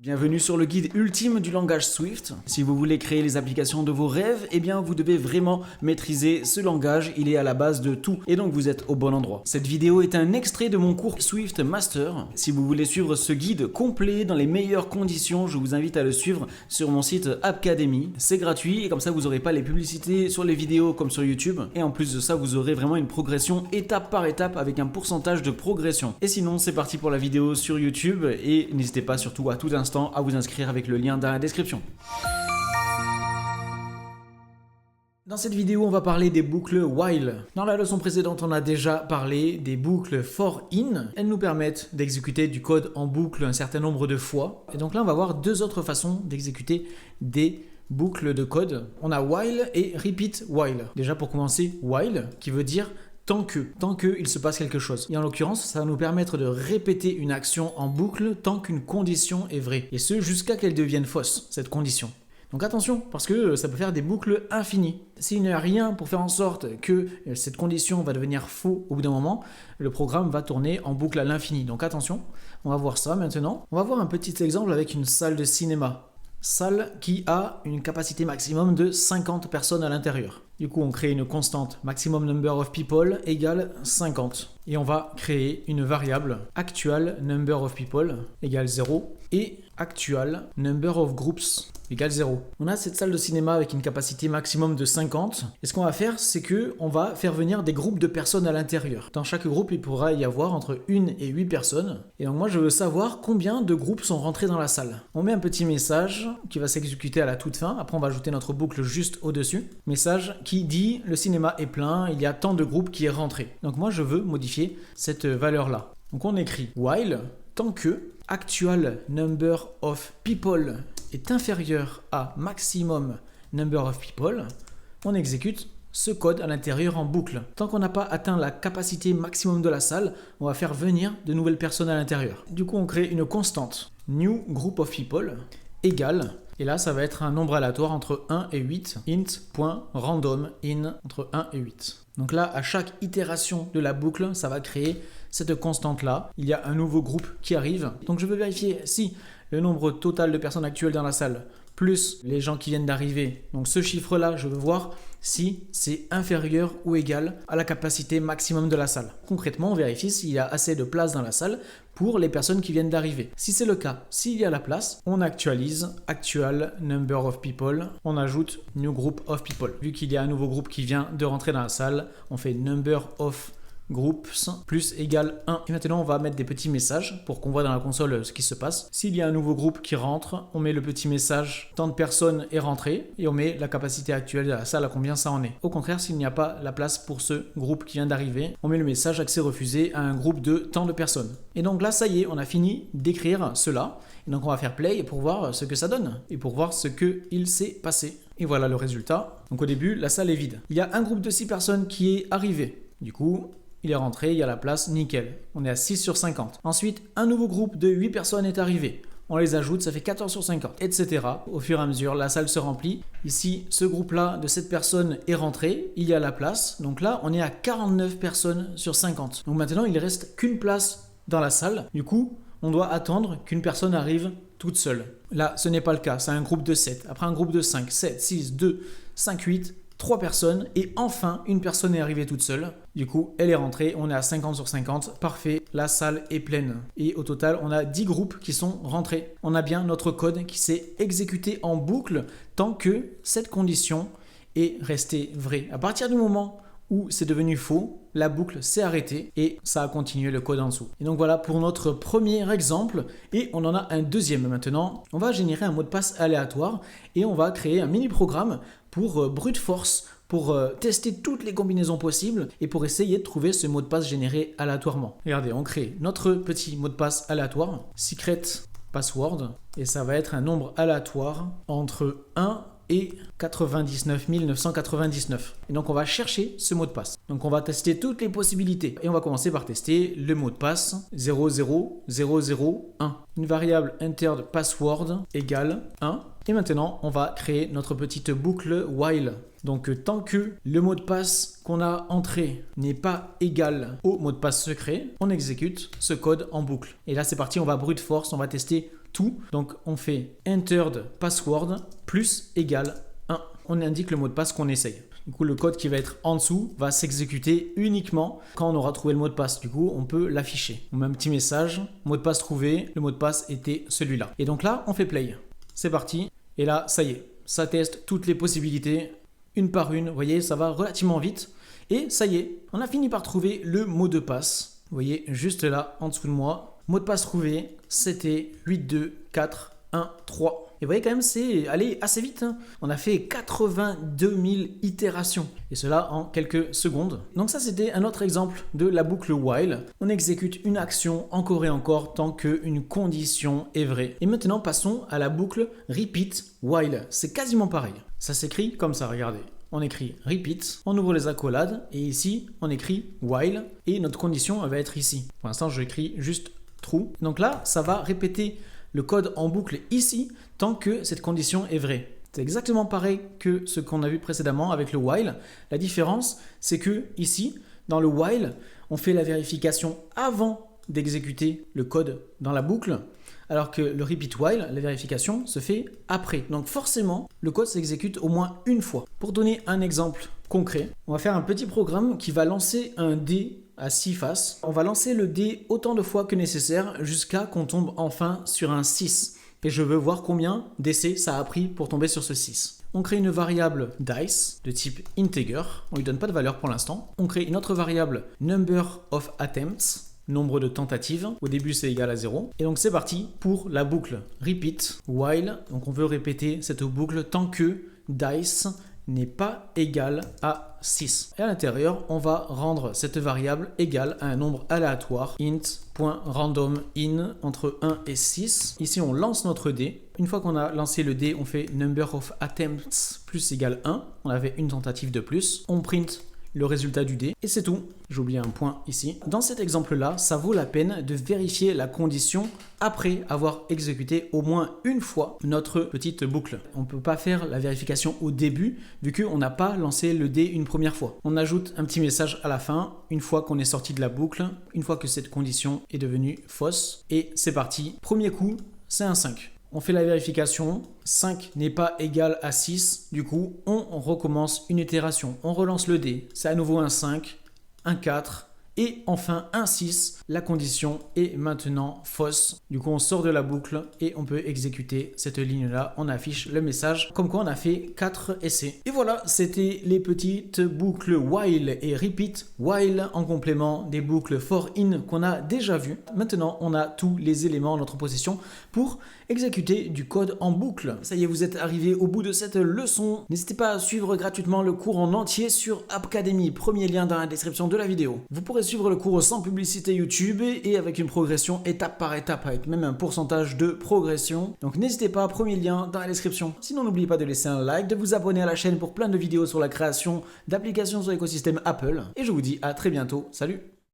Bienvenue sur le guide ultime du langage Swift. Si vous voulez créer les applications de vos rêves, eh bien vous devez vraiment maîtriser ce langage, il est à la base de tout et donc vous êtes au bon endroit. Cette vidéo est un extrait de mon cours Swift Master. Si vous voulez suivre ce guide complet dans les meilleures conditions, je vous invite à le suivre sur mon site Appcademy. C'est gratuit et comme ça vous n'aurez pas les publicités sur les vidéos comme sur YouTube. Et en plus de ça, vous aurez vraiment une progression étape par étape avec un pourcentage de progression. Et sinon, c'est parti pour la vidéo sur YouTube et n'hésitez pas surtout à tout instant à vous inscrire avec le lien dans la description. Dans cette vidéo, on va parler des boucles while. Dans la leçon précédente, on a déjà parlé des boucles for in. Elles nous permettent d'exécuter du code en boucle un certain nombre de fois. Et donc là, on va voir deux autres façons d'exécuter des boucles de code. On a while et repeat while. Déjà pour commencer, while qui veut dire tant que il se passe quelque chose. Et en l'occurrence, ça va nous permettre de répéter une action en boucle tant qu'une condition est vraie. Et ce, jusqu'à qu'elle devienne fausse, cette condition. Donc attention, parce que ça peut faire des boucles infinies. S'il n'y a rien pour faire en sorte que cette condition va devenir faux au bout d'un moment, le programme va tourner en boucle à l'infini. Donc attention, on va voir ça maintenant. On va voir un petit exemple avec une salle de cinéma. Salle qui a une capacité maximum de 50 personnes à l'intérieur. Du coup, on crée une constante maximum number of people égale 50. Et on va créer une variable actual number of people égale 0 et actual number of groups égale 0. On a cette salle de cinéma avec une capacité maximum de 50. Et ce qu'on va faire, c'est qu'on va faire venir des groupes de personnes à l'intérieur. Dans chaque groupe, il pourra y avoir entre 1 et 8 personnes. Et donc moi, je veux savoir combien de groupes sont rentrés dans la salle. On met un petit message qui va s'exécuter à la toute fin. Après, on va ajouter notre boucle juste au-dessus. Message qui dit le cinéma est plein, il y a tant de groupes qui est rentré. Donc moi, je veux modifier cette valeur-là. Donc on écrit while tant que actual number of people est inférieur à maximum number of people, on exécute ce code à l'intérieur en boucle. Tant qu'on n'a pas atteint la capacité maximum de la salle, on va faire venir de nouvelles personnes à l'intérieur. Du coup, on crée une constante new group of people égale, et là ça va être un nombre aléatoire entre 1 et 8, int.random in entre 1 et 8. Donc là, à chaque itération de la boucle, ça va créer cette constante-là. Il y a un nouveau groupe qui arrive. Donc je veux vérifier si le nombre total de personnes actuelles dans la salle plus les gens qui viennent d'arriver. Donc ce chiffre-là, je veux voir si c'est inférieur ou égal à la capacité maximum de la salle. Concrètement, on vérifie s'il y a assez de place dans la salle pour les personnes qui viennent d'arriver. Si c'est le cas, s'il y a la place, on actualise actual number of people, on ajoute new group of people. Vu qu'il y a un nouveau groupe qui vient de rentrer dans la salle, on fait number of groups plus égale 1. Et maintenant, on va mettre des petits messages pour qu'on voit dans la console ce qui se passe. S'il y a un nouveau groupe qui rentre, on met le petit message tant de personnes est rentré et on met la capacité actuelle de la salle à combien ça en est. Au contraire, s'il n'y a pas la place pour ce groupe qui vient d'arriver, on met le message accès refusé à un groupe de tant de personnes. Et donc là, ça y est, on a fini d'écrire cela. Et donc on va faire play pour voir ce que ça donne et pour voir ce qu'il s'est passé. Et voilà le résultat. Donc au début, la salle est vide. Il y a un groupe de 6 personnes qui est arrivé. Du coup, il est rentré, il y a la place, nickel. On est à 6 sur 50. Ensuite, un nouveau groupe de 8 personnes est arrivé. On les ajoute, ça fait 14 sur 50, etc. Au fur et à mesure, la salle se remplit. Ici, ce groupe-là de 7 personnes est rentré, il y a la place. Donc là, on est à 49 personnes sur 50. Donc maintenant, il ne reste qu'une place dans la salle. Du coup, on doit attendre qu'une personne arrive toute seule. Là, ce n'est pas le cas. C'est un groupe de 7. Après un groupe de 5, 7, 6, 2, 5, 8... 3 personnes et enfin une personne est arrivée toute seule. Du coup, elle est rentrée, on est à 50 sur 50, parfait, la salle est pleine. Et au total, on a 10 groupes qui sont rentrés. On a bien notre code qui s'est exécuté en boucle tant que cette condition est restée vraie. À partir du moment où c'est devenu faux, la boucle s'est arrêtée et ça a continué le code en dessous. Et donc voilà pour notre premier exemple et on en a un deuxième maintenant. On va générer un mot de passe aléatoire et on va créer un mini programme pour brute force, pour tester toutes les combinaisons possibles et pour essayer de trouver ce mot de passe généré aléatoirement. Regardez, on crée notre petit mot de passe aléatoire, secret password, et ça va être un nombre aléatoire entre 1 et 99 999. Et donc on va chercher ce mot de passe. Donc on va tester toutes les possibilités. Et on va commencer par tester le mot de passe 00001. Une variable entered password égale 1. Et maintenant on va créer notre petite boucle while. Donc tant que le mot de passe qu'on a entré n'est pas égal au mot de passe secret, on exécute ce code en boucle. Et là c'est parti, on va brute force, on va tester tout. Donc on fait entered password plus égale 1. On indique le mot de passe qu'on essaye. Du coup, le code qui va être en dessous va s'exécuter uniquement quand on aura trouvé le mot de passe. Du coup, on peut l'afficher. On met un petit message, mot de passe trouvé, le mot de passe était celui-là. Et donc là, on fait play. C'est parti. Et là, ça y est, ça teste toutes les possibilités, une par une. Vous voyez, ça va relativement vite. Et ça y est, on a fini par trouver le mot de passe. Vous voyez, juste là, en dessous de moi. Mot de passe trouvé, c'était 824113. Et vous voyez quand même, c'est allé assez vite. Hein. On a fait 82 000 itérations. Et cela en quelques secondes. Donc ça, c'était un autre exemple de la boucle while. On exécute une action encore et encore tant qu'une condition est vraie. Et maintenant, passons à la boucle repeat while. C'est quasiment pareil. Ça s'écrit comme ça, regardez. On écrit repeat, on ouvre les accolades. Et ici, on écrit while. Et notre condition, elle va être ici. Pour l'instant, je écris juste true. Donc là, ça va répéter le code en boucle ici tant que cette condition est vraie. C'est exactement pareil que ce qu'on a vu précédemment avec le while. La différence, c'est que ici, dans le while, on fait la vérification avant d'exécuter le code dans la boucle, alors que le repeat while, la vérification, se fait après. Donc forcément, le code s'exécute au moins une fois. Pour donner un exemple concret, on va faire un petit programme qui va lancer un dé à 6 faces. On va lancer le dé autant de fois que nécessaire jusqu'à qu'on tombe enfin sur un 6. Et je veux voir combien d'essais ça a pris pour tomber sur ce 6. On crée une variable dice de type integer. On lui donne pas de valeur pour l'instant. On crée une autre variable number of attempts, nombre de tentatives. Au début, c'est égal à 0. Et donc, c'est parti pour la boucle repeat while. Donc, on veut répéter cette boucle tant que dice n'est pas égal à 6. Et à l'intérieur, on va rendre cette variable égale à un nombre aléatoire int.randomIn entre 1 et 6. Ici, on lance notre dé. Une fois qu'on a lancé le dé, on fait number of attempts plus égale 1. On avait une tentative de plus. On print le résultat du dé et c'est tout. J'ai oublié un point ici. Dans cet exemple-là, ça vaut la peine de vérifier la condition après avoir exécuté au moins une fois notre petite boucle. On ne peut pas faire la vérification au début vu qu'on n'a pas lancé le dé une première fois. On ajoute un petit message à la fin, une fois qu'on est sorti de la boucle, une fois que cette condition est devenue fausse et c'est parti. Premier coup, c'est un 5. On fait la vérification, 5 n'est pas égal à 6, du coup on recommence une itération, on relance le dé, c'est à nouveau un 5, un 4 et enfin un 6, la condition est maintenant fausse. Du coup on sort de la boucle et on peut exécuter cette ligne là, on affiche le message comme quoi on a fait 4 essais. Et voilà, c'était les petites boucles while et repeat while en complément des boucles for in qu'on a déjà vues. Maintenant on a tous les éléments en notre possession pour exécuter du code en boucle. Ça y est, vous êtes arrivé au bout de cette leçon. N'hésitez pas à suivre gratuitement le cours en entier sur Appcademy, premier lien dans la description de la vidéo. Vous pourrez suivre le cours sans publicité YouTube et avec une progression étape par étape, avec même un pourcentage de progression. Donc n'hésitez pas, premier lien dans la description. Sinon n'oubliez pas de laisser un like, de vous abonner à la chaîne pour plein de vidéos sur la création d'applications sur l'écosystème Apple. Et je vous dis à très bientôt, salut!